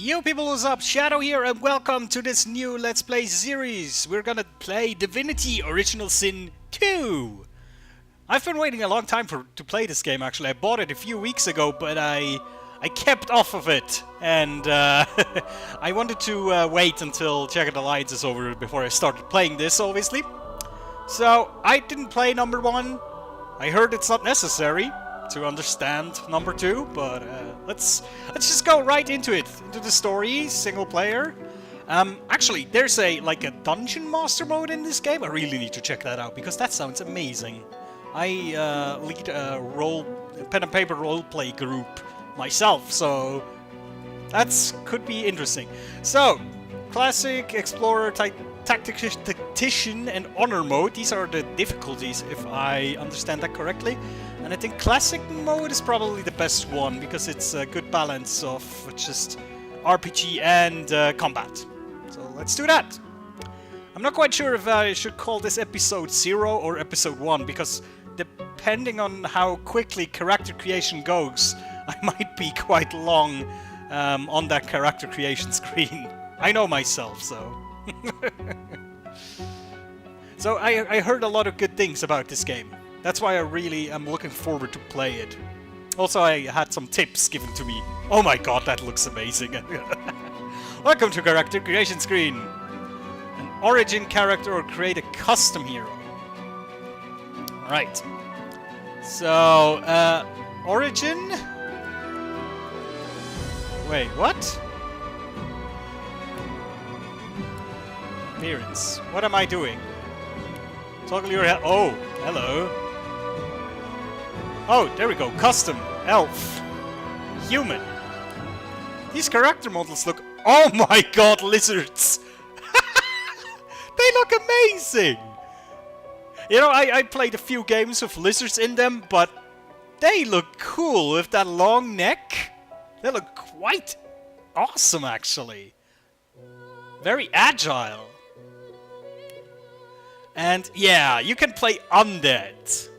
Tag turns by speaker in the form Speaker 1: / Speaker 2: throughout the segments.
Speaker 1: Yo people, what's up? Shadow here and welcome to this new Let's Play series. We're gonna play Divinity Original Sin 2. I've been waiting a long time to play this game actually. I bought it a few weeks ago, but I kept off of it. And I wanted to wait until Jagged Alliance is over before I started playing this, obviously. So, I didn't play number 1. I heard it's not necessary to understand number 2, but let's just go right into it, into the story, single player. Actually, there's a dungeon master mode in this game. I really need to check that out because that sounds amazing. I lead a pen and paper roleplay group myself, so that's could be interesting. So, classic, explorer, tactician, and honor mode. These are the difficulties, if I understand that correctly. And I think classic mode is probably the best one because it's a good balance of just RPG and combat. So let's do that. I'm not quite sure if I should call this episode 0 or episode 1 because depending on how quickly character creation goes, I might be quite long on that character creation screen. I know myself, so... So I heard a lot of good things about this game. That's why I really am looking forward to play it. Also, I had some tips given to me. Oh my god, that looks amazing. Welcome to character creation screen. An origin character or create a custom hero. Alright. So, origin? Wait, what? Appearance. What am I doing? Toggle your head. Oh, hello. Oh, there we go. Custom. Elf. Human. These character models look... Oh my god, lizards! They look amazing! You know, I played a few games with lizards in them, but they look cool with that long neck. They look quite awesome, actually. Very agile. And yeah, you can play undead.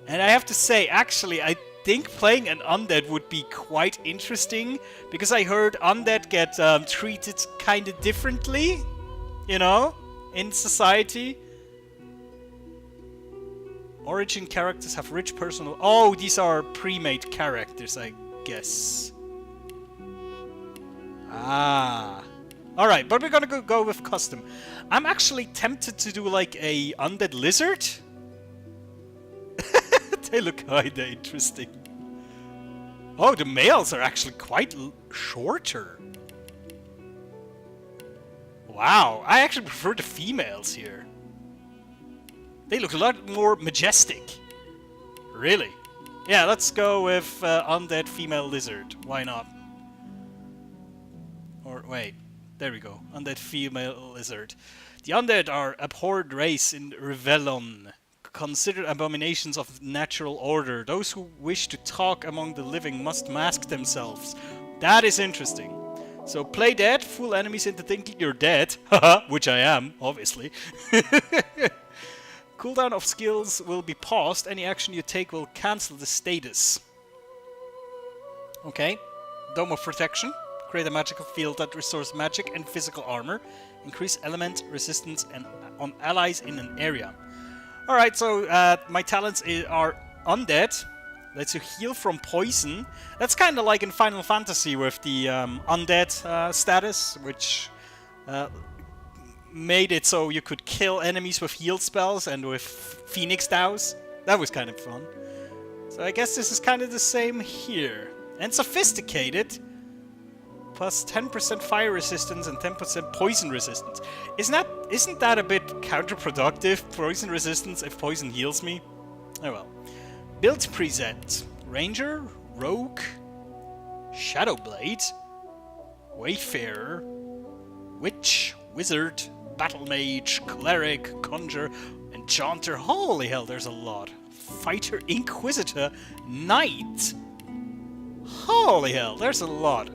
Speaker 1: And I have to say, actually, I think playing an undead would be quite interesting, because I heard undead get treated kind of differently, you know, in society. Origin characters have rich personal... Oh, these are pre-made characters, I guess. Ah. Alright, but we're gonna go with custom. I'm actually tempted to do like a undead lizard. They look kinda interesting. Oh, the males are actually quite shorter. Wow, I actually prefer the females here. They look a lot more majestic. Really? Yeah, let's go with undead female lizard. Why not? Or wait, there we go. Undead female lizard. The undead are abhorred race in Revelon. Considered abominations of natural order. Those who wish to talk among the living must mask themselves. That is interesting. So play dead, fool enemies into thinking you're dead. Haha, which I am, obviously. Cooldown of skills will be paused. Any action you take will cancel the status. Okay. Dome of Protection. Create a magical field that restores magic and physical armor. Increase element resistance on allies in an area. Alright, so my talents are undead. Lets you heal from poison. That's kind of like in Final Fantasy with the undead status, which made it so you could kill enemies with heal spells and with Phoenix Dows. That was kind of fun. So I guess this is kind of the same here. And sophisticated. Plus 10% fire resistance and 10% poison resistance. Isn't that a bit counterproductive? Poison resistance if poison heals me? Oh well. Build preset. Ranger, Rogue, Shadowblade, Wayfarer, Witch, Wizard, Battle Mage, Cleric, Conjure, Enchanter. Holy hell, there's a lot. Fighter, Inquisitor, Knight. Holy hell, there's a lot.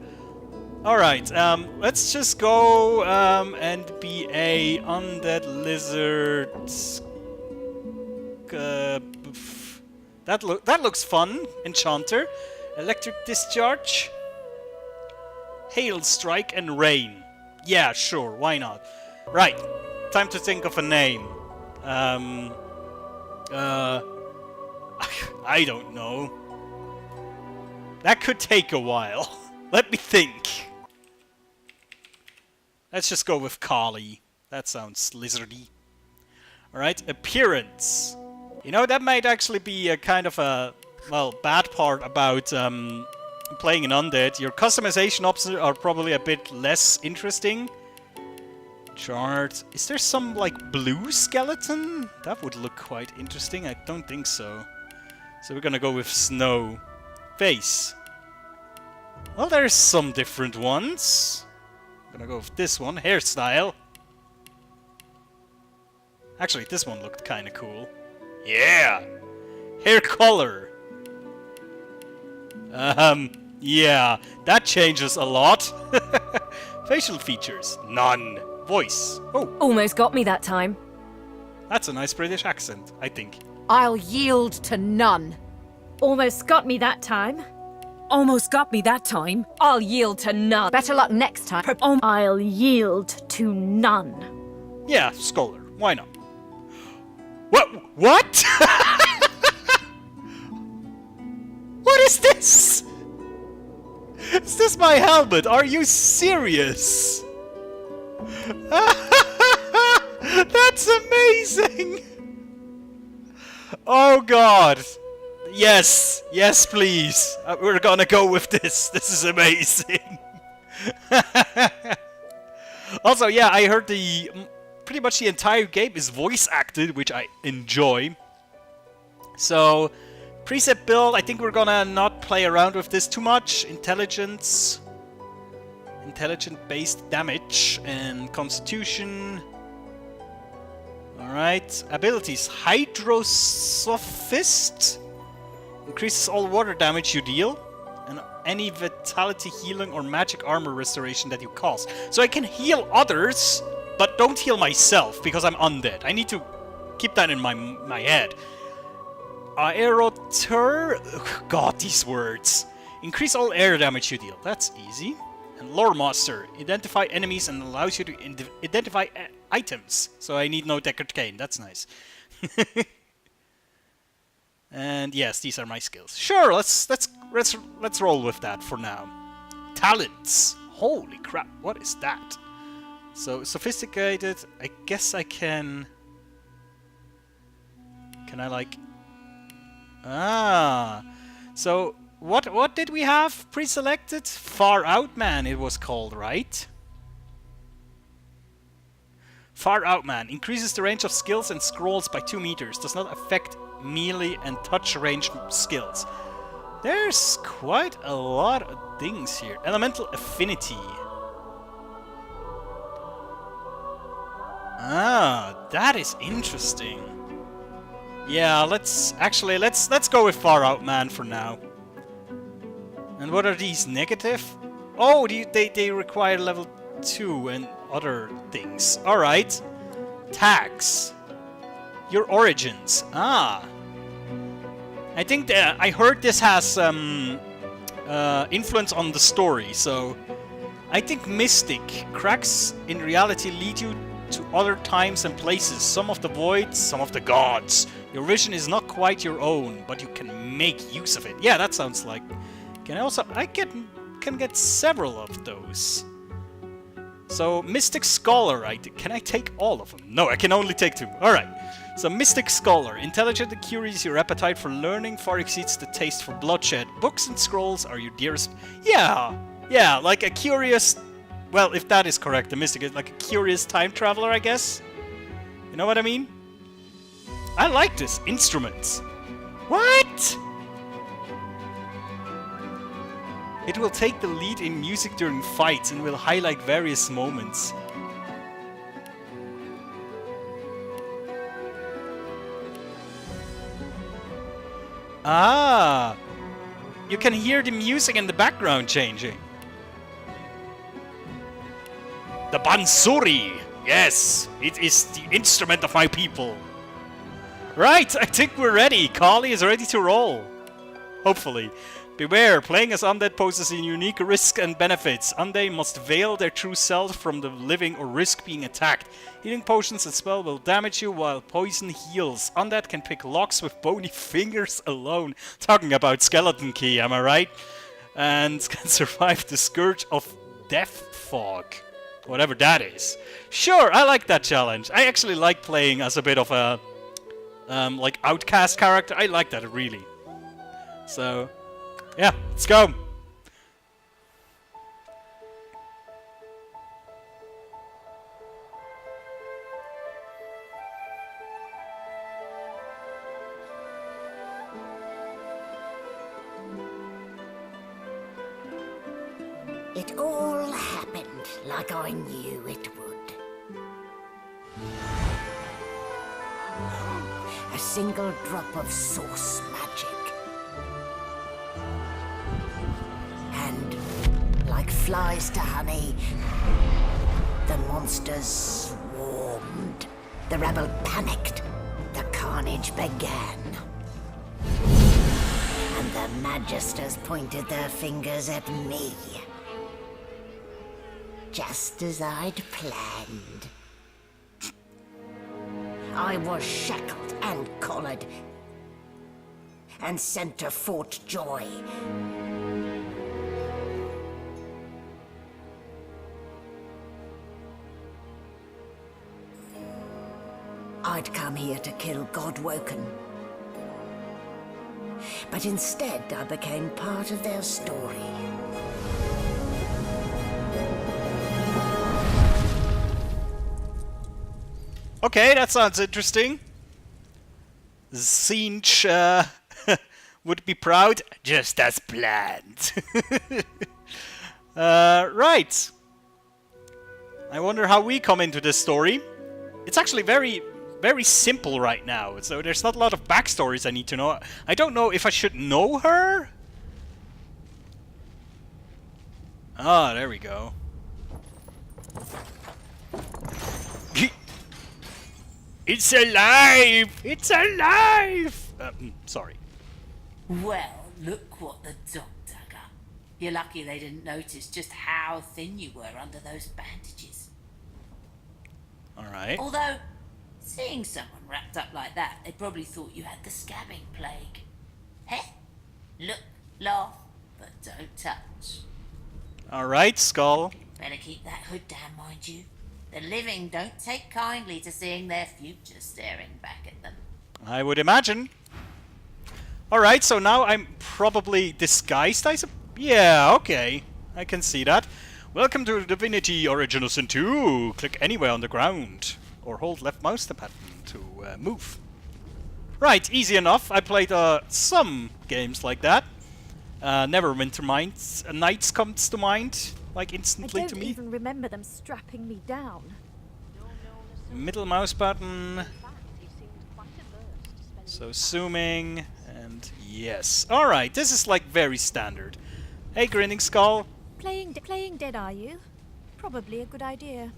Speaker 1: Alright, let's just go and be a undead lizard. That looks fun. Enchanter. Electric discharge. hail strike, and rain. Yeah, sure, why not? Right, time to think of a name. I don't know. That could take a while. Let me think. Let's just go with Kali. That sounds lizardy. Alright, appearance. You know, that might actually be a kind of a, well, bad part about playing an undead. Your customization options are probably a bit less interesting. Chart. Is there some, like, blue skeleton? That would look quite interesting. I don't think so. So we're gonna go with snow. Face. Well, there's some different ones. I'm gonna go with this one. Hairstyle. Actually, this one looked kinda cool. Yeah! Hair color. Yeah, that changes a lot. Facial features. None. Voice. Oh.
Speaker 2: Almost got me that time.
Speaker 1: That's a nice British accent, I think.
Speaker 3: I'll yield to none.
Speaker 2: Almost got me that time.
Speaker 4: Almost got me that time.
Speaker 2: I'll yield to none.
Speaker 3: Better luck next time.
Speaker 2: I'll yield to none.
Speaker 1: Yeah, scholar. Why not? What? What is this? Is this my helmet? Are you serious? That's amazing! Oh god! Yes! Yes, please! We're gonna go with this. This is amazing! Also, yeah, I heard pretty much the entire game is voice acted, which I enjoy. So, preset build, I think we're gonna not play around with this too much. Intelligence. Intelligent-based damage and constitution. Alright. Abilities. Hydrosophist. Increases all water damage you deal. And any vitality healing or magic armor restoration that you cause. So I can heal others, but don't heal myself because I'm undead. I need to keep that in my head. Aeroter. God, these words. Increase all air damage you deal. That's easy. And Lore Master. Identify enemies and allows you to identify items. So I need no Deckard Cain. That's nice. And yes, these are my skills. Sure, let's roll with that for now. Talents. Holy crap! What is that? So sophisticated. I guess I can. Can I like? Ah. So. What did we have pre-selected? Far Out Man it was called, right? Far Out Man. Increases the range of skills and scrolls by 2 meters. Does not affect melee and touch range skills. There's quite a lot of things here. Elemental Affinity. Ah, that is interesting. Yeah, let's go with Far Out Man for now. And what are these? Negative? Oh, they require level 2 and other things. Alright. Tags. Your origins. Ah. I think I heard this has influence on the story, so I think Mystic. Cracks in reality lead you to other times and places. Some of the voids, some of the gods. Your vision is not quite your own, but you can make use of it. Yeah, that sounds like... I can get several of those. So Mystic Scholar, can I take all of them? No, I can only take 2. Alright. So Mystic Scholar, intelligent and curious, your appetite for learning far exceeds the taste for bloodshed. Books and scrolls are your dearest. Yeah, like a curious. Well, if that is correct, the Mystic is like a curious time traveler, I guess. You know what I mean? I like this. Instruments. What? It will take the lead in music during fights and will highlight various moments. Ah! You can hear the music in the background changing. The Bansuri! Yes! It is the instrument of my people. Right, I think we're ready. Kali is ready to roll. Hopefully. Beware, playing as undead poses a unique risk and benefits. Undead must veil their true self from the living or risk being attacked. Healing potions and spell will damage you while poison heals. Undead can pick locks with bony fingers alone. Talking about skeleton key, am I right? And can survive the scourge of death fog. Whatever that is. Sure, I like that challenge. I actually like playing as a bit of a like outcast character. I like that really. So yeah, let's go.
Speaker 5: It all happened like I knew it would. A single drop of source magic. And, like flies to honey, the monsters swarmed. The rebel panicked. The carnage began. And the magisters pointed their fingers at me. Just as I'd planned. I was shackled and collared and sent to Fort Joy. I'd come here to kill Godwoken. But instead I became part of their story.
Speaker 1: Okay, that sounds interesting. Zinch would be proud, just as planned. Right. I wonder how we come into this story. It's actually very simple right now, so there's not a lot of backstories I need to know. I don't know if I should know her. Ah, there we go. It's alive! It's alive! Sorry.
Speaker 6: Well, look what the dog dug up. You're lucky they didn't notice just how thin you were under those bandages.
Speaker 1: Alright.
Speaker 6: Although, seeing someone wrapped up like that, they probably thought you had the scabbing plague. Heh? Look, laugh, but don't touch.
Speaker 1: Alright, Skull.
Speaker 6: Better keep that hood down, mind you. The living don't take kindly to seeing their future staring back at them.
Speaker 1: I would imagine. Alright, so now I'm probably disguised, yeah, okay. I can see that. Welcome to Divinity Original Sin 2. Click anywhere on the ground. Or hold left mouse button to move. Right, easy enough. I played some games like that. Neverwinter Nights comes to mind, like instantly to me.
Speaker 2: I don't even remember them strapping me down.
Speaker 1: Middle mouse button. So zooming, and yes. Alright, this is like very standard. Hey, Grinning Skull.
Speaker 2: Playing dead, are you? Probably a good idea.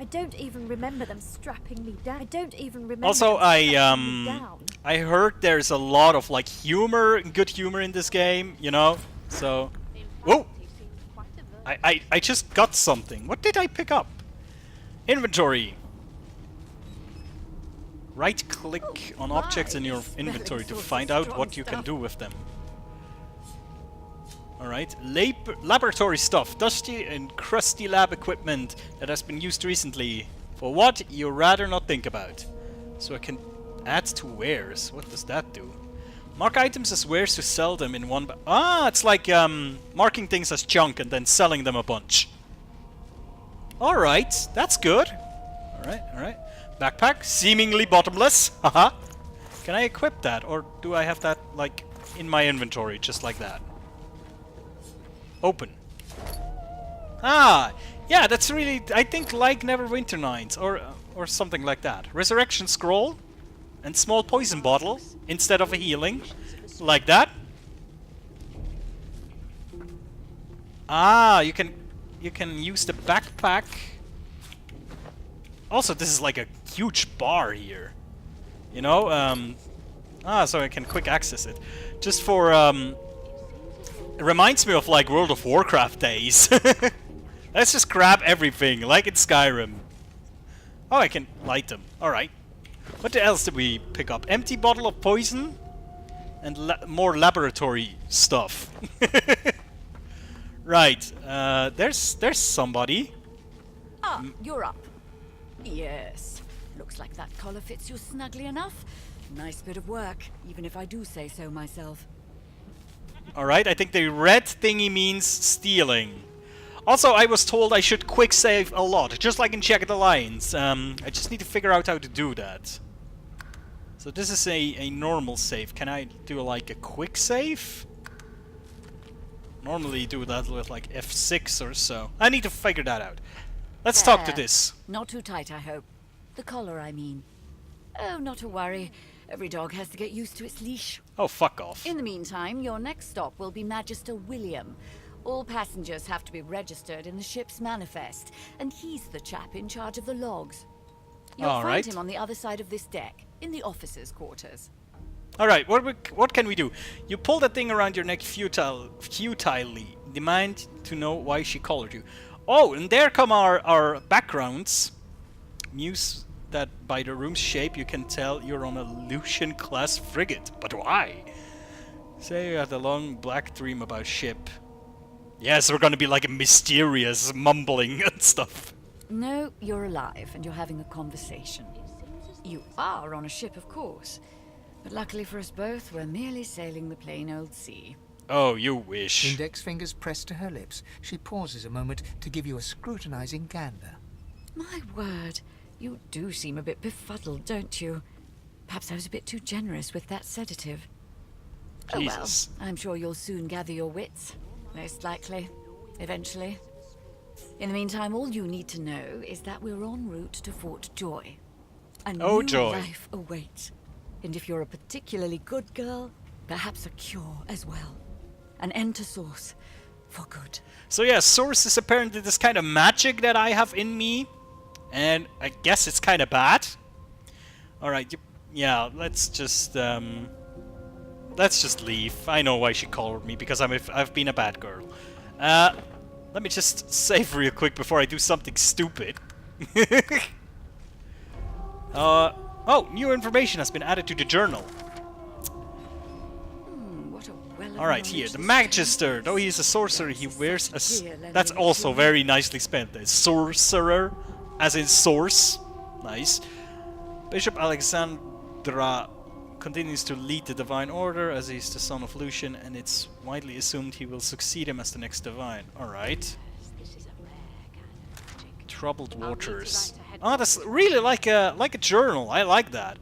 Speaker 2: I don't even remember them strapping me down. I don't even remember.
Speaker 1: Also,
Speaker 2: I
Speaker 1: heard there's a lot of like humor, good humor in this game, you know. So, whoa! I just got something. What did I pick up? Inventory. Right-click on objects in your inventory to find out what you can do with them. Alright, laboratory stuff, dusty and crusty lab equipment that has been used recently. For what, you'd rather not think about. So I can add to wares. What does that do? Mark items as wares to sell them in one... it's like marking things as junk and then selling them a bunch. Alright, that's good. Alright. Backpack, seemingly bottomless. Haha. Can I equip that, or do I have that like in my inventory, just like that? Open. Yeah, that's really, I think, like Neverwinter Nights, or something like that. Resurrection scroll and small poison bottle instead of a healing, like that. You can use the backpack. Also, this is like a huge bar here. You know, Ah, so I can quick access it. Just for, it reminds me of, like, World of Warcraft days. Let's just grab everything, like in Skyrim. Oh, I can light them. Alright. What else did we pick up? Empty bottle of poison? And more laboratory stuff. Right. There's somebody.
Speaker 3: Ah, you're up. Yes. Looks like that collar fits you snugly enough. Nice bit of work, even if I do say so myself.
Speaker 1: Alright, I think the red thingy means stealing. Also, I was told I should quick save a lot, just like in Jagged Alliance. I just need to figure out how to do that. So this is a normal save. Can I do like a quick save? Normally do that with like F6 or so. I need to figure that out. Let's talk to this.
Speaker 3: Not too tight, I hope. The collar, I mean. Oh, not to worry. Every dog has to get used to its leash.
Speaker 1: Oh, fuck off.
Speaker 3: In the meantime, your next stop will be Magister William. All passengers have to be registered in the ship's manifest, and he's the chap in charge of the logs. You'll
Speaker 1: Alright.
Speaker 3: find him on the other side of this deck, in the officers' quarters.
Speaker 1: Alright, what can we do? You pull that thing around your neck futilely. Demand to know why she collared you. Oh, and there come our backgrounds. Muse that by the room's shape you can tell you're on a Lucian-class frigate. But why? Say you had a long black dream about ship. Yes, we're gonna be like a mysterious mumbling and stuff.
Speaker 3: No, you're alive, and you're having a conversation. You are on a ship, of course. But luckily for us both, we're merely sailing the plain old sea.
Speaker 1: Oh, you wish.
Speaker 7: Index fingers pressed to her lips, she pauses a moment to give you a scrutinizing gander.
Speaker 3: My word, you do seem a bit befuddled, don't you? Perhaps I was a bit too generous with that sedative.
Speaker 1: Jesus.
Speaker 3: Oh well, I'm sure you'll soon gather your wits. Most likely. Eventually. In the meantime, all you need to know is that we're en route to Fort Joy. A
Speaker 1: Oh,
Speaker 3: new
Speaker 1: joy.
Speaker 3: life awaits. And if you're a particularly good girl, perhaps a cure as well. An end to Source. For good.
Speaker 1: So yeah, Source is apparently this kind of magic that I have in me. And I guess it's kind of bad. Alright, yeah, let's just leave. I know why she called me, because I've been a bad girl. Let me just save real quick before I do something stupid. Oh, new information has been added to the journal.
Speaker 3: What a
Speaker 1: Alright, here, the Magister. Though he is a sorcerer, he wears a... That's also very nicely spelled. A sorcerer, as in source. Nice. Bishop Alexandra continues to lead the Divine Order, as he's the son of Lucian, and it's widely assumed he will succeed him as the next Divine. Alright. Troubled Waters. Oh, that's really like a journal. I like that.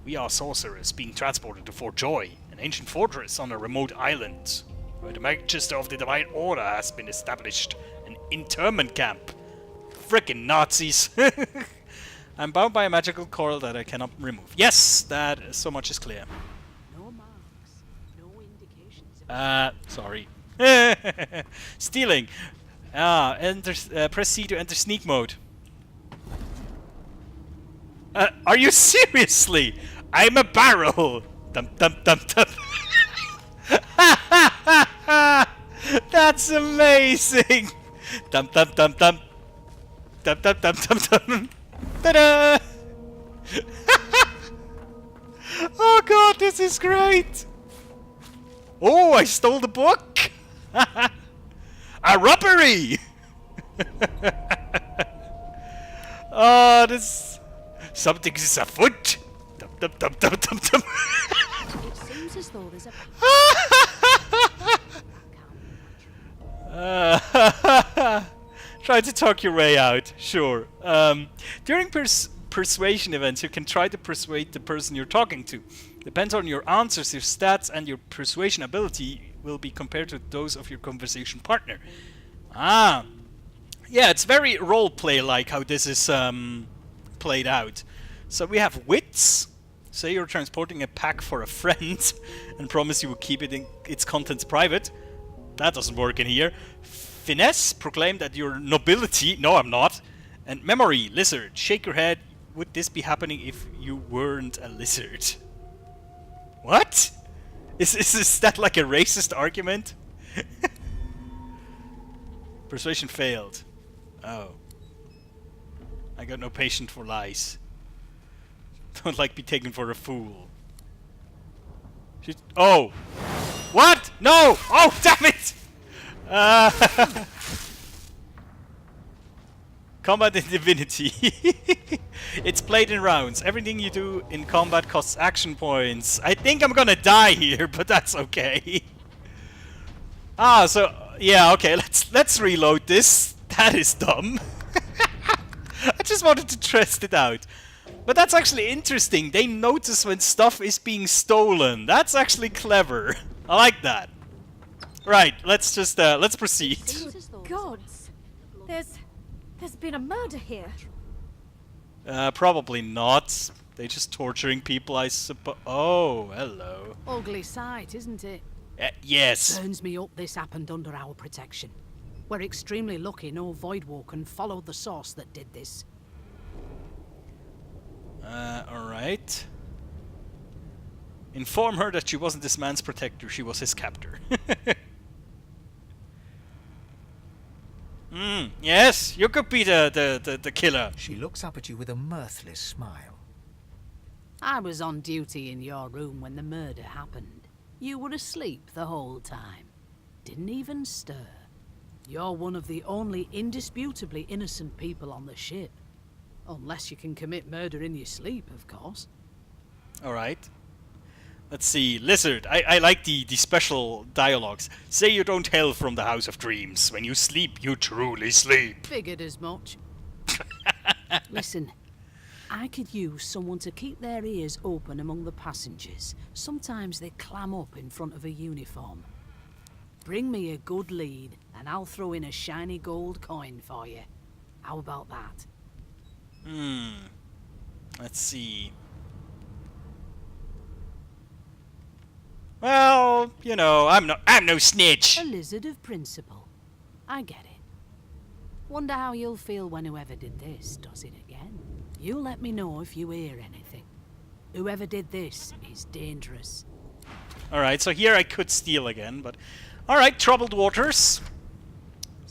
Speaker 1: We are sorcerers being transported to Fort Joy, an ancient fortress on a remote island, where the Magister of the Divine Order has been established, an internment camp. Frickin' Nazis! I'm bound by a magical coil that I cannot remove. Yes, that so much is clear.
Speaker 8: No marks, no indications of
Speaker 1: Sorry. Stealing. Press C to enter sneak mode. Are you seriously? I'm a barrel. Dum dum dum dum. That's amazing. Dum dum dum dum. Dum dum dum dum dum. Ta-da! Oh god, this is great. Oh, I stole the book. A robbery. Oh, this something is afoot. Dum dum dum dum dum dum.
Speaker 8: it seems as though there's a
Speaker 1: Try to talk your way out, sure. During persuasion events, you can try to persuade the person you're talking to. Depends on your answers, your stats, and your persuasion ability will be compared to those of your conversation partner. Ah, yeah, it's very roleplay-like how this is played out. So we have wits. Say you're transporting a pack for a friend and promise you will keep its contents private. That doesn't work in here. Finesse, proclaim that you're nobility. No, I'm not. And memory, lizard. Shake your head. Would this be happening if you weren't a lizard? What? Is that like a racist argument? Persuasion failed. Oh. I got no patience for lies. Don't like be taken for a fool. Oh! What? No! Oh, damn it! Combat in Divinity. It's played in rounds. Everything you do in combat costs action points. I think I'm gonna die here, but that's okay. So yeah, okay. Let's reload this. That is dumb. I just wanted to test it out. But that's actually interesting. They notice when stuff is being stolen. That's actually clever. I like that. Right, let's just let's proceed.
Speaker 2: Gods, there's been a murder here.
Speaker 1: Probably not. They're just torturing people, I suppose. Oh, hello.
Speaker 8: Ugly sight, isn't it?
Speaker 1: Yes.
Speaker 8: Burns me up this happened under our protection. We're extremely lucky no Voidwalker followed the source that did this.
Speaker 1: Alright. Inform her that she wasn't this man's protector, she was his captor. Yes, you could be the killer.
Speaker 7: She looks up at you with a mirthless smile.
Speaker 8: I was on duty in your room when the murder happened. You were asleep the whole time. Didn't even stir. You're one of the only indisputably innocent people on the ship. Unless you can commit murder in your sleep, of course.
Speaker 1: Alright. Let's see. Lizard, I like the special dialogues. Say you don't hail from the House of Dreams. When you sleep, you truly sleep.
Speaker 8: Figured as much. Listen, I could use someone to keep their ears open among the passengers. Sometimes they clam up in front of a uniform. Bring me a good lead, and I'll throw in a shiny gold coin for you. How about that?
Speaker 1: Let's see. Well, you know, I'm no snitch.
Speaker 8: A lizard of principle. I get it. Wonder how you'll feel when whoever did this does it again. You let me know if you hear anything. Whoever did this is dangerous.
Speaker 1: Alright, so here I could steal again, but... Alright, troubled waters.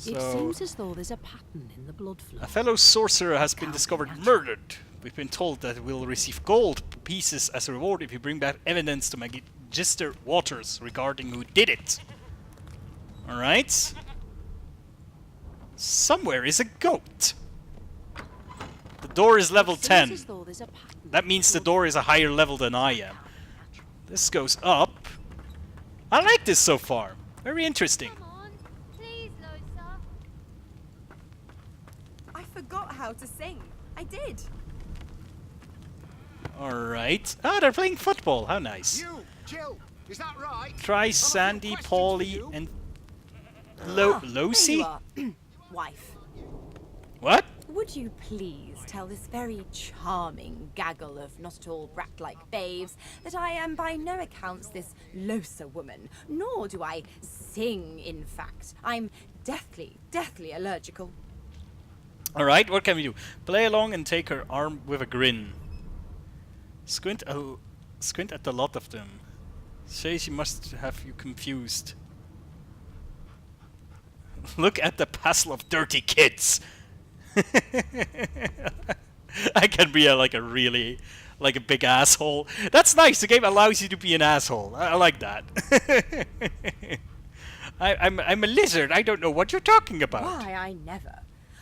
Speaker 8: It seems as though there's a pattern in the blood flow.
Speaker 1: A fellow sorcerer has been discovered murdered. We've been told that we'll receive gold pieces as a reward if you bring back evidence to Magister Waters regarding who did it. Alright. Somewhere is a goat. The door is level 10. That means the door is a higher level than I am. This goes up. I like this so far. Very interesting.
Speaker 9: I forgot how to sing. I did.
Speaker 1: Alright. Ah, they're playing football. How nice.
Speaker 10: You, Jill, is that right?
Speaker 1: Try Sandy, Polly, and Losi?
Speaker 9: Wife.
Speaker 1: What?
Speaker 9: Would you please tell this very charming gaggle of not-at-all brat-like babes that I am by no accounts this Losa woman, nor do I sing, in fact. I'm deathly allergical.
Speaker 1: Alright, what can we do? Play along and take her arm with a grin. Squint at the lot of them. Say she must have you confused. Look at the passel of dirty kids! I can be a big asshole. That's nice. The game allows you to be an asshole. I like that. I'm a lizard. I don't know what you're talking about.
Speaker 9: Why, I never.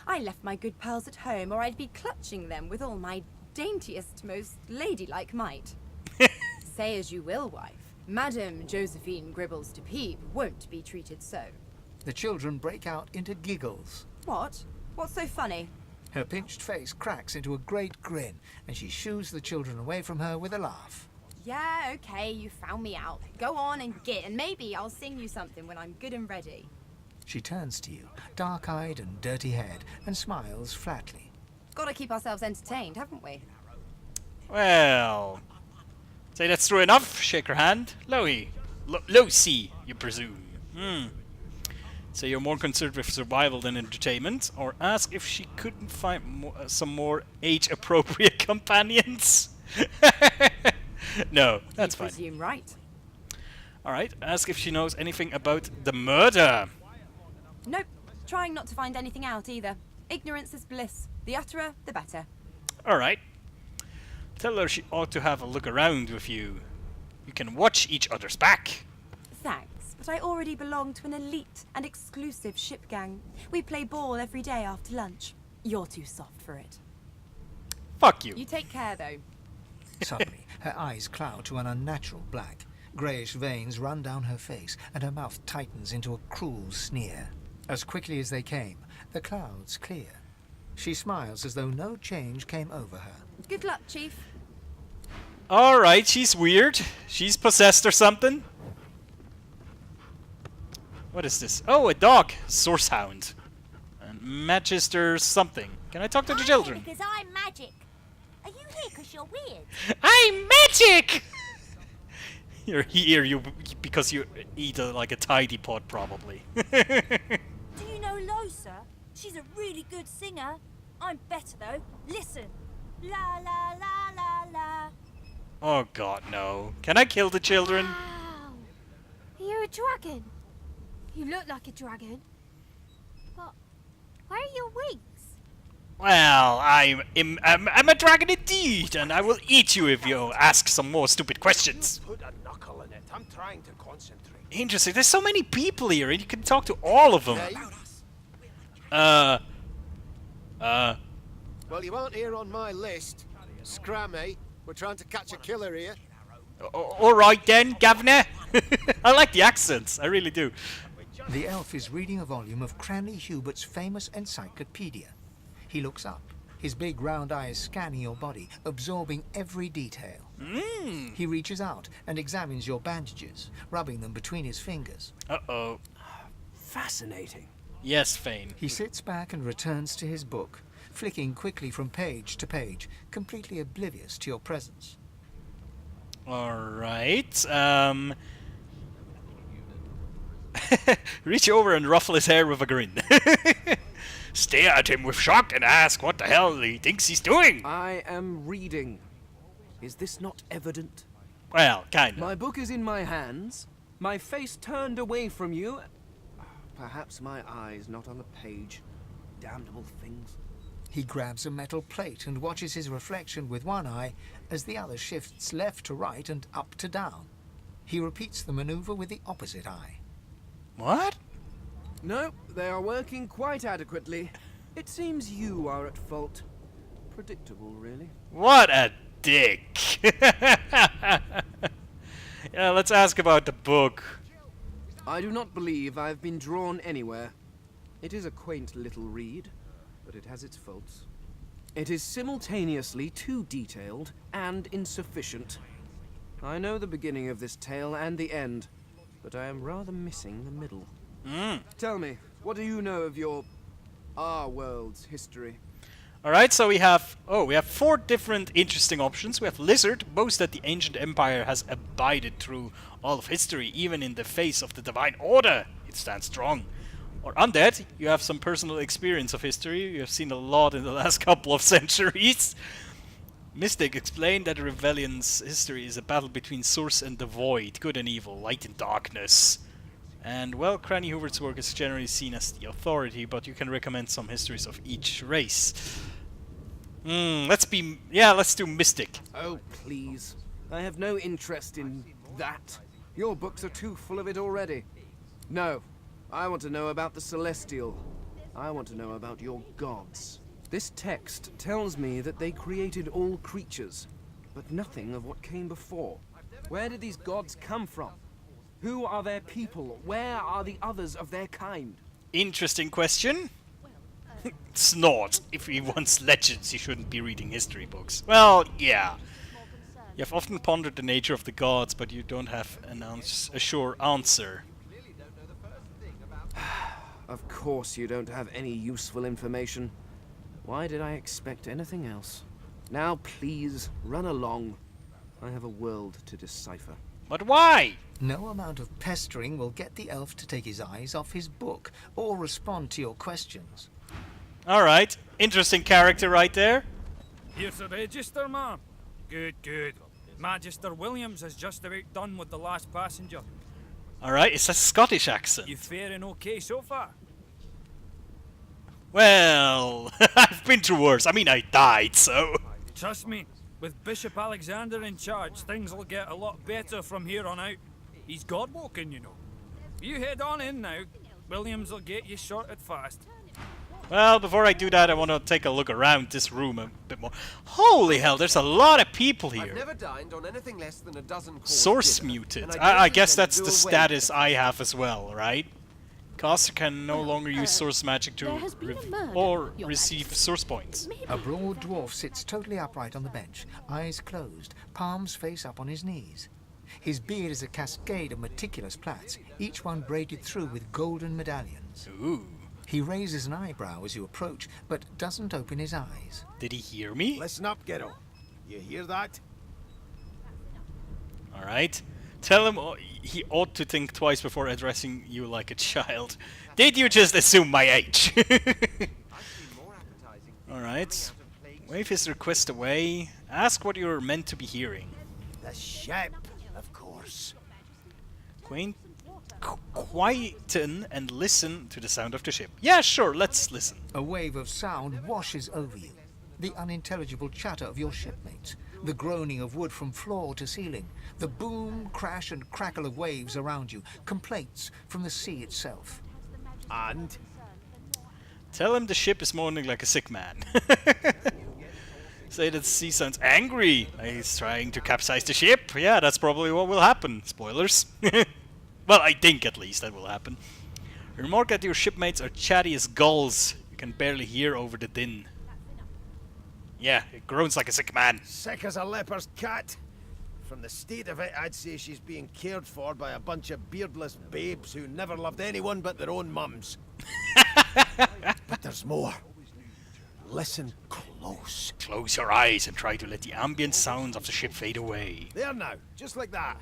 Speaker 9: I left my good pals at home, or I'd be clutching them with all my daintiest, most ladylike might. Say as you will, wife. Madame Josephine Gribbles to Peep won't be treated so.
Speaker 7: The children break out into giggles.
Speaker 9: What? What's so funny?
Speaker 7: Her pinched face cracks into a great grin, and she shoos the children away from her with a laugh.
Speaker 9: Yeah, okay, you found me out. Go on and git, and maybe I'll sing you something when I'm good and ready.
Speaker 7: She turns to you, dark-eyed and dirty-haired, and smiles flatly.
Speaker 9: Gotta keep ourselves entertained, haven't we?
Speaker 1: Well... Say that's true enough. Shake her hand. Losi, you presume. Say you're more concerned with survival than entertainment, or ask if she couldn't find some more age-appropriate companions. No, that's
Speaker 9: you
Speaker 1: fine.
Speaker 9: presume right.
Speaker 1: Alright, ask if she knows anything about the murder.
Speaker 9: Nope. Trying not to find anything out either. Ignorance is bliss. The utterer, the better.
Speaker 1: Alright. Tell her she ought to have a look around with you. You can watch each other's back.
Speaker 9: Thanks, but I already belong to an elite and exclusive ship gang. We play ball every day after lunch. You're too soft for it.
Speaker 1: Fuck you.
Speaker 9: You take care, though.
Speaker 7: Suddenly, her eyes cloud to an unnatural black. Greyish veins run down her face, and her mouth tightens into a cruel sneer. As quickly as they came, the clouds clear. She smiles as though no change came over her.
Speaker 9: Good luck, Chief.
Speaker 1: Alright, she's weird. She's possessed or something. What is this? Oh, a dog. Sourcehound. And Magister something. Can I talk to the children?
Speaker 11: Because I'm magic. Are you here because you're weird?
Speaker 1: I'm magic! You're here because you eat like a tidy pot, probably.
Speaker 11: Do you know Losa? She's a really good singer. I'm better though. Listen. La la la la la.
Speaker 1: Oh god, no. Can I kill the children?
Speaker 11: Wow. You're a dragon. You look like a dragon. But where are your wings?
Speaker 1: Well, I'm a dragon indeed, and I will eat you if you ask some more stupid questions.
Speaker 10: Put a knuckle in it. I'm trying to concentrate.
Speaker 1: Interesting. There's so many people here, and you can talk to all of them.
Speaker 10: Well, you aren't here on my list. Scrammy. We're trying to catch a killer here.
Speaker 1: Alright then, Governor. I like the accents, I really do.
Speaker 7: The elf is reading a volume of Cranley Hubert's famous encyclopedia. He looks up, his big round eyes scanning your body, absorbing every detail. He reaches out and examines your bandages, rubbing them between his fingers.
Speaker 1: Uh-oh.
Speaker 12: Fascinating.
Speaker 1: Yes, Fane.
Speaker 7: He sits back and returns to his book, flicking quickly from page to page, completely oblivious to your presence.
Speaker 1: Alright, reach over and ruffle his hair with a grin. Stare at him with shock and ask what the hell he thinks he's doing.
Speaker 12: I am reading. Is this not evident?
Speaker 1: Well, kind of.
Speaker 12: My book is in my hands, my face turned away from you. Perhaps my eyes not on the page. Damnable things.
Speaker 7: He grabs a metal plate and watches his reflection with one eye as the other shifts left to right and up to down. He repeats the maneuver with the opposite eye.
Speaker 1: What?
Speaker 12: No, they are working quite adequately. It seems you are at fault. Predictable, really.
Speaker 1: What a dick. Yeah, let's ask about the book.
Speaker 12: I do not believe I've been drawn anywhere. It is a quaint little read, but it has its faults. It is simultaneously too detailed and insufficient. I know the beginning of this tale and the end, but I am rather missing the middle. Tell me, what do you know of our world's history?
Speaker 1: Alright, so we have 4 different interesting options. We have Lizard, boasts that the ancient empire has abided through all of history, even in the face of the divine order. It stands strong. Or Undead, you have some personal experience of history. You have seen a lot in the last couple of centuries. Mystic explained that the rebellion's history is a battle between source and the void, good and evil, light and darkness. And, well, Cranny Hubert's work is generally seen as the authority, but you can recommend some histories of each race. Let's do Mystic.
Speaker 12: Oh, please. I have no interest in that. Your books are too full of it already. No, I want to know about the Celestial. I want to know about your gods. This text tells me that they created all creatures, but nothing of what came before. Where did these gods come from? Who are their people? Where are the others of their kind?
Speaker 1: Interesting question. Snort. If he wants legends, he shouldn't be reading history books. Well, yeah. You have often pondered the nature of the gods, but you don't have a sure answer.
Speaker 12: Of course you don't have any useful information. Why did I expect anything else? Now please, run along. I have a world to decipher.
Speaker 1: But why?
Speaker 7: No amount of pestering will get the elf to take his eyes off his book or respond to your questions.
Speaker 1: Alright, interesting character right there.
Speaker 13: Here's the register, ma'am. Good, good. Magister Williams is just about done with the last passenger.
Speaker 1: Alright, it's a Scottish accent.
Speaker 13: You faring okay so far?
Speaker 1: Well, I've been through worse. I mean, I died, so...
Speaker 13: Trust me, with Bishop Alexander in charge, things will get a lot better from here on out. He's God-walking, you know. You head on in now. Williams will get you sorted fast.
Speaker 1: Well, before I do that, I want to take a look around this room a bit more. Holy hell, there's a lot of people here.
Speaker 10: I've never dined on anything less than a dozen
Speaker 1: Source muted. I guess that's the status I have as well, right? Caster can no longer use source magic to receive source points.
Speaker 7: A broad dwarf sits totally upright on the bench, eyes closed, palms face up on his knees. His beard is a cascade of meticulous plaits, each one braided through with golden medallions.
Speaker 1: Ooh.
Speaker 7: He raises an eyebrow as you approach, but doesn't open his eyes.
Speaker 1: Did he hear me?
Speaker 10: Listen up, Ghetto. You hear that?
Speaker 1: Alright. Tell him he ought to think twice before addressing you like a child. Did you just assume my age? Alright. Wave his request away. Ask what you're meant to be hearing.
Speaker 10: The ship, of course.
Speaker 1: Quieten and listen to the sound of the ship. Yeah, sure, let's listen.
Speaker 7: A wave of sound washes over you. The unintelligible chatter of your shipmates, the groaning of wood from floor to ceiling, the boom, crash and crackle of waves around you, complaints from the sea itself.
Speaker 10: And?
Speaker 1: Tell him the ship is moaning like a sick man. Say that the sea sounds angry. He's trying to capsize the ship. Yeah, that's probably what will happen. Spoilers. Well, I think at least that will happen. Remark that your shipmates are chatty as gulls. You can barely hear over the din. Yeah, it groans like a sick man.
Speaker 10: Sick as a leper's cat. From the state of it, I'd say she's being cared for by a bunch of beardless babes who never loved anyone but their own mums. But there's more. Listen close.
Speaker 1: Close your eyes and try to let the ambient sounds of the ship fade away.
Speaker 10: There now, just like that.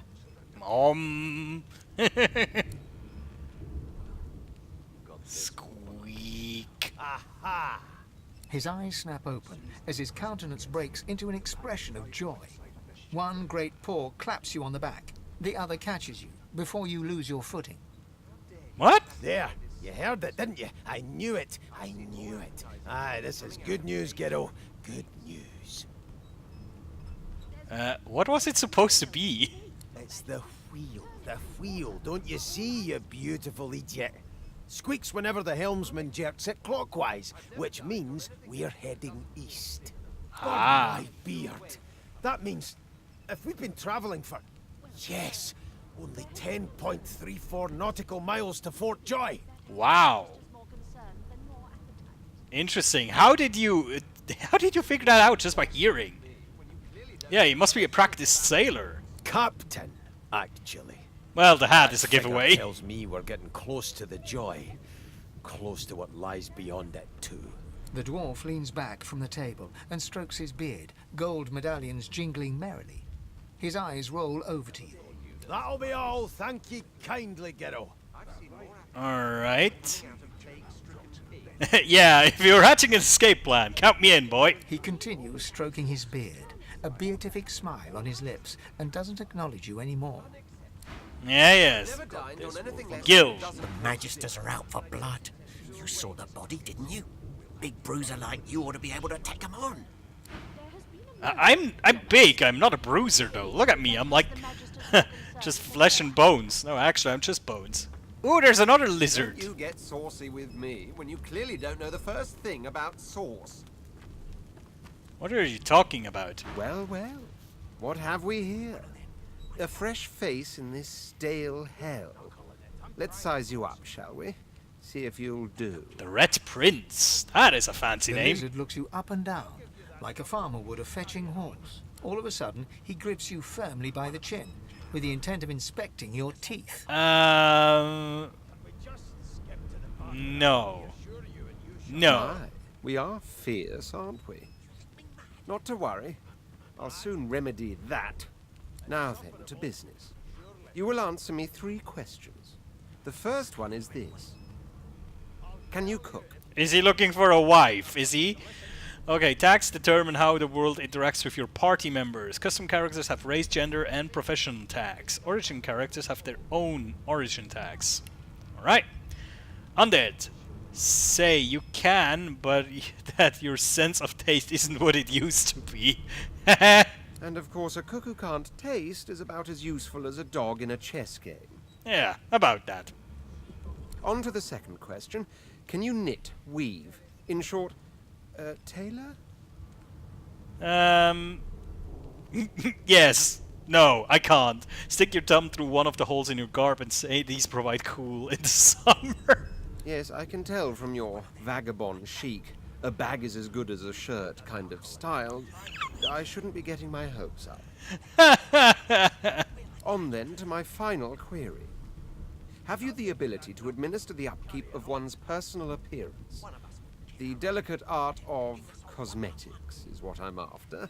Speaker 1: Squeak.
Speaker 10: Aha!
Speaker 7: His eyes snap open as his countenance breaks into an expression of joy. One great paw claps you on the back. The other catches you before you lose your footing.
Speaker 1: What?
Speaker 10: There. You heard it, didn't you? I knew it. I knew it. Aye, this is good news, Ghetto. Good news.
Speaker 1: What was it supposed to be?
Speaker 10: It's the wheel. The wheel. Don't you see, you beautiful idiot? Squeaks whenever the helmsman jerks it clockwise, which means we're heading east.
Speaker 1: Ah.
Speaker 10: Oh, my beard. That means if we've been travelling for, yes, only 10.34 nautical miles to Fort Joy.
Speaker 1: Wow. Interesting. How did you figure that out just by hearing? Yeah, you must be a practiced sailor.
Speaker 10: Captain, actually.
Speaker 1: Well, the hat
Speaker 10: That
Speaker 1: is a
Speaker 10: figure
Speaker 1: giveaway.
Speaker 10: tells me we're getting close to the Joy. Close to what lies beyond it, too.
Speaker 7: The dwarf leans back from the table and strokes his beard, gold medallions jingling merrily. His eyes roll over to you.
Speaker 10: That'll be all. Thank ye kindly, Ghetto.
Speaker 1: Alright. Yeah, if you're hatching an escape plan, count me in, boy.
Speaker 7: He continues stroking his beard, a beatific smile on his lips, and doesn't acknowledge you anymore.
Speaker 1: Yeah, yes. Gil.
Speaker 5: The Magisters are out for blood. You saw the body, didn't you? Big bruiser like you ought to be able to take them on.
Speaker 1: I'm big. I'm not a bruiser, though. Look at me. I'm like just flesh and bones. No, actually, I'm just bones. Ooh, there's another lizard.
Speaker 14: Don't you get saucy with me when you clearly don't know the first thing about sauce.
Speaker 1: What are you talking about?
Speaker 14: Well, well. What have we here? A fresh face in this stale hell. Let's size you up, shall we? See if you'll do.
Speaker 1: The Red Prince. That is a fancy
Speaker 7: The
Speaker 1: name.
Speaker 7: lizard looks you up and down, like a farmer would a fetching horse. All of a sudden, he grips you firmly by the chin, with the intent of inspecting your teeth.
Speaker 1: No. No.
Speaker 14: My, we are fierce, aren't we? Not to worry. I'll soon remedy that. Now then, to business. You will answer me 3 questions. The first one is this. Can you cook?
Speaker 1: Is he looking for a wife? Is he? Okay, tags determine how the world interacts with your party members. Custom characters have race, gender, and profession tags. Origin characters have their own origin tags. Alright. Undead. Say you can, but that your sense of taste isn't what it used to be.
Speaker 14: And of course, a cook who can't taste is about as useful as a dog in a chess game.
Speaker 1: Yeah, about that.
Speaker 14: On to the second question. Can you knit, weave? In short, tailor?
Speaker 1: Yes. No, I can't. Stick your thumb through one of the holes in your garb and say these provide cool in the summer.
Speaker 14: Yes, I can tell from your vagabond chic, a bag is as good as a shirt kind of style. I shouldn't be getting my hopes up. On then to my final query. Have you the ability to administer the upkeep of one's personal appearance? The delicate art of cosmetics is what I'm after.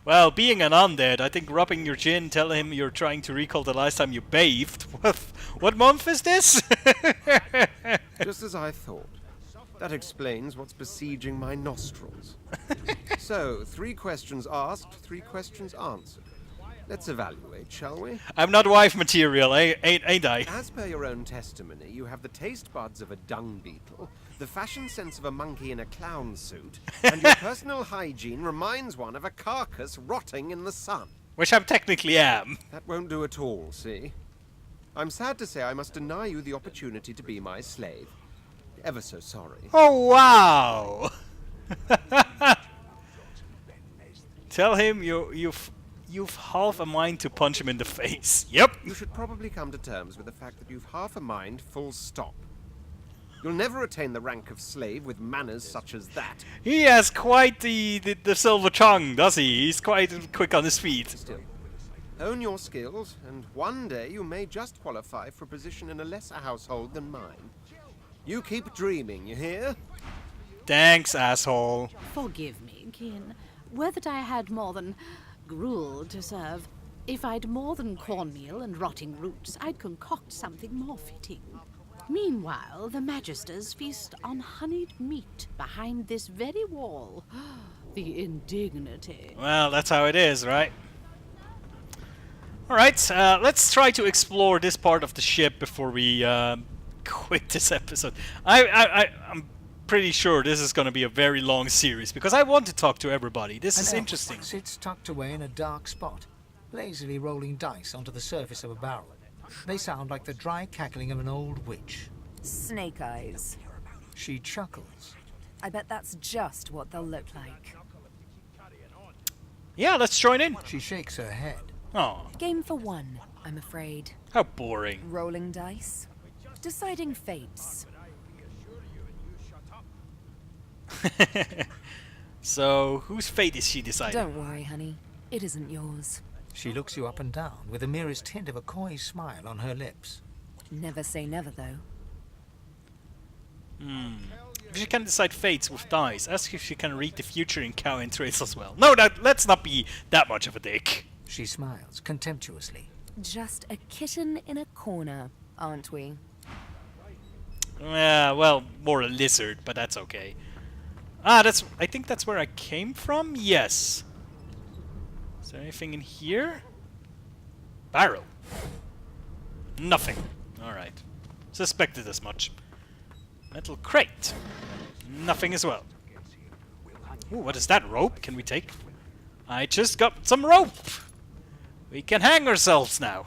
Speaker 1: Well, being an undead, I think rubbing your chin, telling him you're trying to recall the last time you bathed. What month is this?
Speaker 14: Just as I thought. That explains what's besieging my nostrils. So, 3 questions asked, 3 questions answered. Let's evaluate, shall we?
Speaker 1: I'm not wife material, ain't I?
Speaker 14: As per your own testimony, you have the taste buds of a dung beetle, the fashion sense of a monkey in a clown suit, and your personal hygiene reminds one of a carcass rotting in the sun.
Speaker 1: Which I technically am.
Speaker 14: That won't do at all, see? I'm sad to say I must deny you the opportunity to be my slave. Ever so sorry.
Speaker 1: Oh, wow! Tell him you've half a mind to punch him in the face. Yep.
Speaker 14: You should probably come to terms with the fact that you've half a mind, full stop. You'll never attain the rank of slave with manners such as that.
Speaker 1: He has quite the silver tongue, does he? He's quite quick on his feet.
Speaker 14: Still, own your skills, and one day you may just qualify for a position in a lesser household than mine. You keep dreaming, you hear?
Speaker 1: Thanks, asshole.
Speaker 8: Forgive me, kin. Were that I had more than gruel to serve. If I'd more than cornmeal and rotting roots, I'd concoct something more fitting. Meanwhile, the Magisters feast on honeyed meat behind this very wall. The indignity.
Speaker 1: Well, that's how it is, right? Alright, let's try to explore this part of the ship before we quit this episode. I'm pretty sure this is going to be a very long series, because I want to talk to everybody. This is interesting.
Speaker 7: Sits tucked away in a dark spot, lazily rolling dice onto the surface of a barrel. They sound like the dry cackling of an old witch.
Speaker 9: Snake eyes.
Speaker 7: She chuckles.
Speaker 9: I bet that's just what they'll look like.
Speaker 1: Yeah, let's join in.
Speaker 7: She shakes her head.
Speaker 1: Oh.
Speaker 9: Game for one, I'm afraid.
Speaker 1: How boring.
Speaker 9: Rolling dice. Deciding fates.
Speaker 1: So, whose fate is she deciding?
Speaker 9: Don't worry, honey. It isn't yours.
Speaker 7: She looks you up and down with the merest hint of a coy smile on her lips.
Speaker 9: Never say never, though.
Speaker 1: If she can decide fates with dice, ask if she can read the future in cow and traits as well. No, let's not be that much of a dick.
Speaker 7: She smiles contemptuously.
Speaker 9: Just a kitten in a corner, aren't we?
Speaker 1: Well, more a lizard, but that's okay. I think that's where I came from? Yes. Is there anything in here? Barrel. Nothing. Alright. Suspected as much. Metal crate. Nothing as well. Ooh, what is that? Rope? Can we take? I just got some rope! We can hang ourselves now.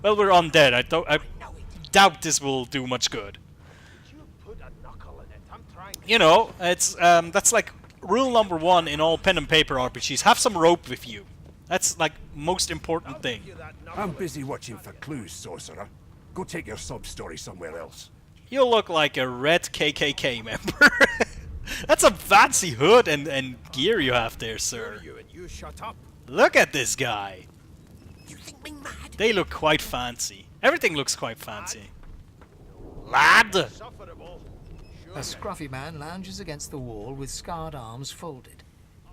Speaker 1: Well, we're undead. I doubt this will do much good. You know, it's that's like rule number 1 in all pen and paper RPGs. Have some rope with you. That's like most important thing.
Speaker 15: I'm busy watching for clues, sorcerer. Go take your sub-story somewhere else.
Speaker 1: You look like a red KKK member. That's a fancy hood and gear you have there, sir.
Speaker 10: You shut up.
Speaker 1: Look at this guy. They look quite fancy. Everything looks quite fancy. Lad!
Speaker 7: A scruffy man lounges against the wall with scarred arms folded.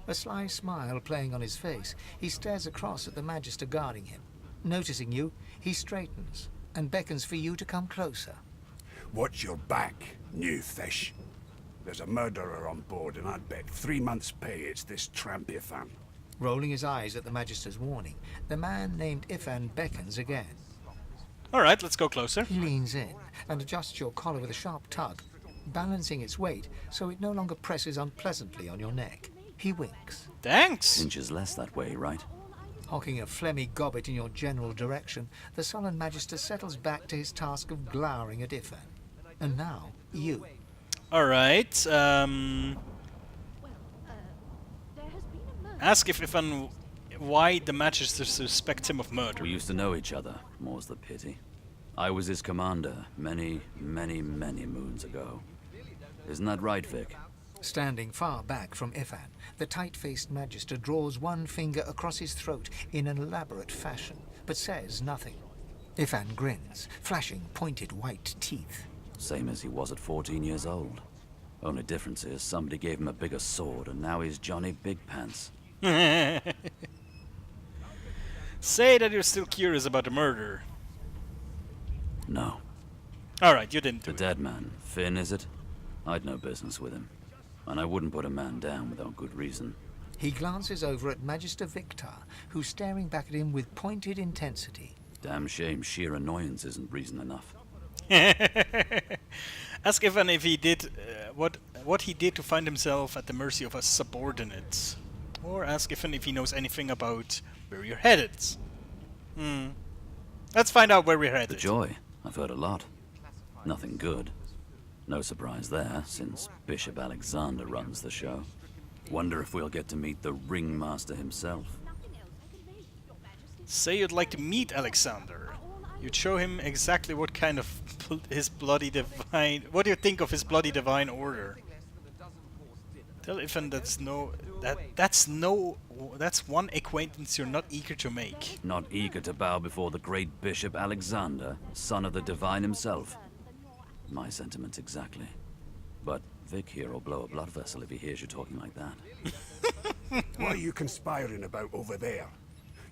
Speaker 7: A sly smile playing on his face, he stares across at the Magister guarding him. Noticing you, he straightens and beckons for you to come closer.
Speaker 15: Watch your back, new fish. There's a murderer on board, and I'd bet 3 months' pay it's this tramp Ifan.
Speaker 7: Rolling his eyes at the Magister's warning, the man named Ifan beckons again.
Speaker 1: Alright, let's go closer.
Speaker 7: He leans in and adjusts your collar with a sharp tug, balancing its weight so it no longer presses unpleasantly on your neck. He winks.
Speaker 1: Thanks!
Speaker 16: Inches less that way, right?
Speaker 7: Hocking a phlegmy gobbet in your general direction, the sullen Magister settles back to his task of glowering at Ifan. And now, you.
Speaker 1: Alright, ask if Ifan why the Magister suspects him of murder.
Speaker 16: We used to know each other, more's the pity. I was his commander many moons ago. Isn't that right, Vic?
Speaker 7: Standing far back from Ifan, the tight-faced Magister draws one finger across his throat in an elaborate fashion, but says nothing. Ifan grins, flashing pointed white teeth.
Speaker 16: Same as he was at 14 years old. Only difference is somebody gave him a bigger sword and now he's Johnny Big Pants.
Speaker 1: Say that you're still curious about the murder.
Speaker 16: No.
Speaker 1: Alright, you didn't do
Speaker 16: The dead man, Finn, is it? I'd no business with him. And I wouldn't put a man down without good reason.
Speaker 7: He glances over at Magister Victor, who's staring back at him with pointed intensity.
Speaker 16: Damn shame sheer annoyance isn't reason enough.
Speaker 1: Ask Ifan if he did what he did to find himself at the mercy of a subordinate. Or ask Ifan if he knows anything about where you're headed. Let's find out where we're headed.
Speaker 16: The Joy. I've heard a lot. Nothing good. No surprise there, since Bishop Alexander runs the show. Wonder if we'll get to meet the ringmaster himself.
Speaker 1: Say you'd like to meet Alexander. You'd show him exactly what kind of his bloody divine... What do you think of his bloody divine order? Tell Ifan that's one acquaintance you're not eager to make.
Speaker 16: Not eager to bow before the great Bishop Alexander, son of the divine himself. My sentiments exactly. But Vic here will blow a blood vessel if he hears you talking like that.
Speaker 15: What are you conspiring about over there?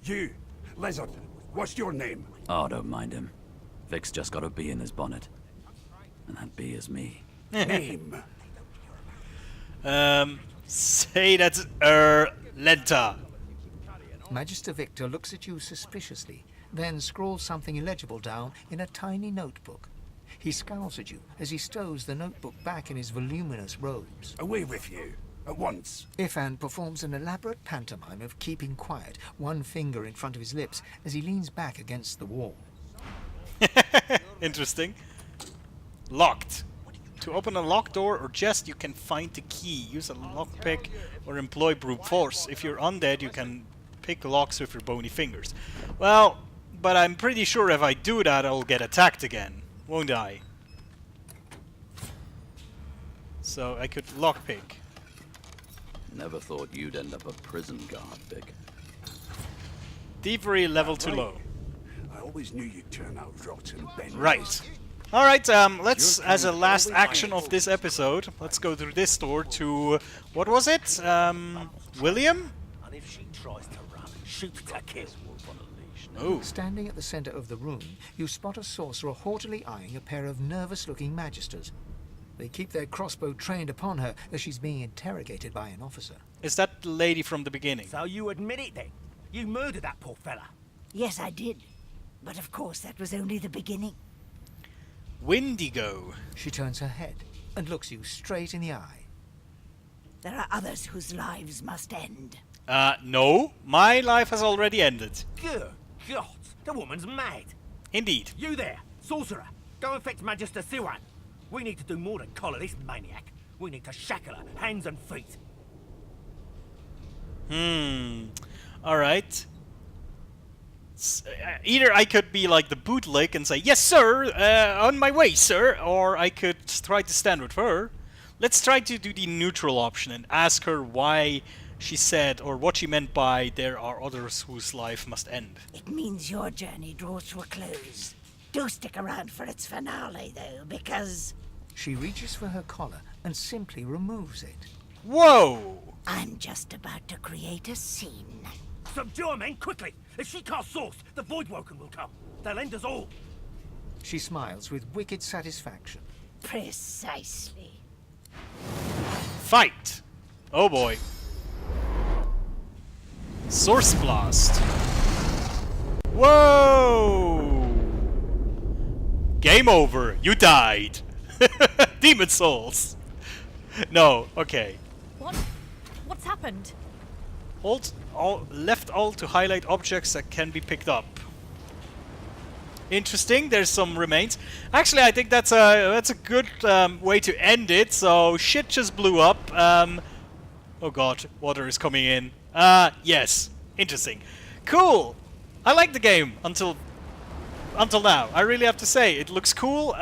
Speaker 15: You, Lizard, what's your name?
Speaker 16: Oh, don't mind him. Vic's just got a bee in his bonnet. And that bee is me.
Speaker 15: Name?
Speaker 1: Say that's Lenta.
Speaker 7: Magister Victor looks at you suspiciously, then scrawls something illegible down in a tiny notebook. He scowls at you as he stows the notebook back in his voluminous robes.
Speaker 15: Away with you, at once.
Speaker 7: Ifan performs an elaborate pantomime of keeping quiet, one finger in front of his lips as he leans back against the wall.
Speaker 1: Interesting. Locked. To open a locked door or chest, you can find the key. Use a lockpick or employ brute force. If you're undead, you can pick locks with your bony fingers. Well, but I'm pretty sure if I do that, I'll get attacked again. Won't I? So I could lockpick.
Speaker 16: Never thought you'd end up a prison guard, Vic.
Speaker 1: Thievery level too low.
Speaker 15: I always knew you'd turn out rotten, Ben.
Speaker 1: Right. Alright, let's, as a last action of this episode, let's go through this door to, what was it? William?
Speaker 17: And if she tries to run, shoot to kill.
Speaker 1: Oh.
Speaker 7: Standing at the center of the room, you spot a sorcerer haughtily eyeing a pair of nervous-looking magisters. They keep their crossbow trained upon her as she's being interrogated by an officer.
Speaker 1: Is that the lady from the beginning?
Speaker 17: So you admit it then? You murdered that poor fella?
Speaker 5: Yes, I did. But of course, that was only the beginning.
Speaker 1: Windigo.
Speaker 7: She turns her head and looks you straight in the eye.
Speaker 5: There are others whose lives must end.
Speaker 1: No. My life has already ended.
Speaker 17: Good God, the woman's mad.
Speaker 1: Indeed.
Speaker 17: You there, sorcerer, go and fetch Magister Siwan. We need to do more than collar this maniac. We need to shackle her, hands and feet.
Speaker 1: Alright. Either I could be like the bootleg and say, yes sir, on my way sir, or I could try to stand with her. Let's try to do the neutral option and ask her why she said, or what she meant by there are others whose life must end.
Speaker 5: It means your journey draws to a close. Do stick around for its finale though, because...
Speaker 7: She reaches for her collar and simply removes it.
Speaker 1: Whoa!
Speaker 5: I'm just about to create a scene.
Speaker 17: Subdue her, men, quickly! If she casts source, the Voidwoken will come. They'll end us all.
Speaker 7: She smiles with wicked satisfaction.
Speaker 5: Precisely.
Speaker 1: Fight! Oh boy. Source Blast. Whoa! Game over. You died. Demon Souls. No, okay.
Speaker 2: What's happened?
Speaker 1: Left alt to highlight objects that can be picked up. Interesting. There's some remains. Actually, I think that's a good way to end it. So shit just blew up. Oh god, water is coming in. Yes. Interesting. Cool. I like the game until now. I really have to say, it looks cool.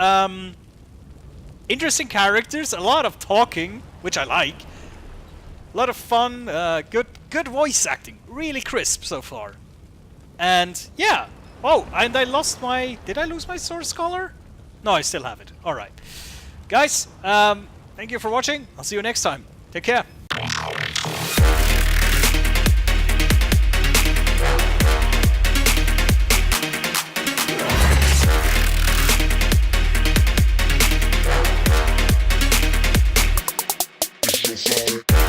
Speaker 1: Interesting characters, a lot of talking, which I like. A lot of fun, good voice acting, really crisp so far. And yeah. Oh, and I lost my... Did I lose my Source Scholar? No, I still have it. Alright. Guys, thank you for watching. I'll see you next time. Take care.
Speaker 18: Sorry.